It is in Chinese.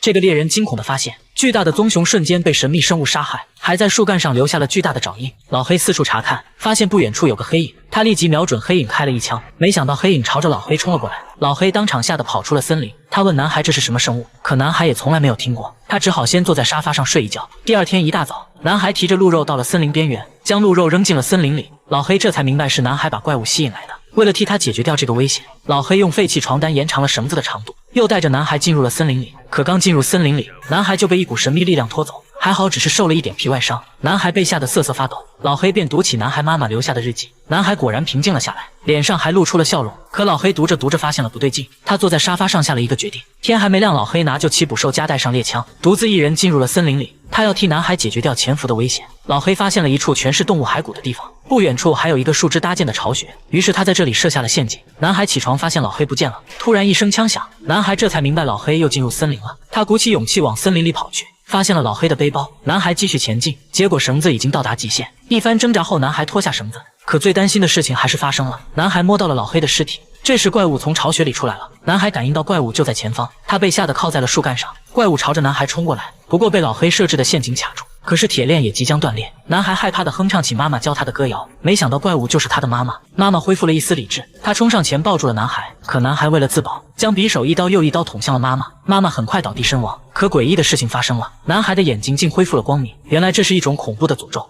这个猎人惊恐地发现，巨大的棕熊瞬间被神秘生物杀害，还在树干上留下了巨大的爪印。老黑四处查看，发现不远处有个黑影，他立即瞄准黑影开了一枪，没想到黑影朝着老黑冲了过来，老黑当场吓得跑出了森林。他问男孩这是什么生物，可男孩也从来没有听过，他只好先坐在沙发上睡一觉。第二天一大早，男孩提着鹿肉到了森林边缘，将鹿肉扔进了森林里。老黑这才明白是男孩把怪物吸引来的。为了替他解决掉这个危险，老黑用废弃床单延长了绳子的长度，又带着男孩进入了森林里。可刚进入森林里，男孩就被一股神秘力量拖走，还好只是受了一点皮外伤。男孩被吓得瑟瑟发抖，老黑便读起男孩妈妈留下的日记。男孩果然平静了下来，脸上还露出了笑容。可老黑读着读着发现了不对劲，他坐在沙发上下了一个决定。天还没亮，老黑拿就奇捕兽夹带上猎枪，独自一人进入了森林里。他要替男孩解决掉潜伏的危险。老黑发现了一处全是动物骸骨的地方，不远处还有一个树枝搭建的巢穴，于是他在这里设下了陷阱。男孩起床发现老黑不见了，突然一声枪响，男孩这才明白老黑又进入森林了。他鼓起勇气往森林里跑去，发现了老黑的背包。男孩继续前进，结果绳子已经到达极限，一番挣扎后，男孩脱下绳子。可最担心的事情还是发生了，男孩摸到了老黑的尸体。这时怪物从巢穴里出来了，男孩感应到怪物就在前方，他被吓得靠在了树干上。怪物朝着男孩冲过来，不过被老黑设置的陷阱卡住。可是铁链也即将断裂，男孩害怕地哼唱起妈妈教他的歌谣，没想到怪物就是他的妈妈。妈妈恢复了一丝理智，她冲上前抱住了男孩，可男孩为了自保，将匕首一刀又一刀捅向了妈妈。妈妈很快倒地身亡。可诡异的事情发生了，男孩的眼睛竟恢复了光明，原来这是一种恐怖的诅咒。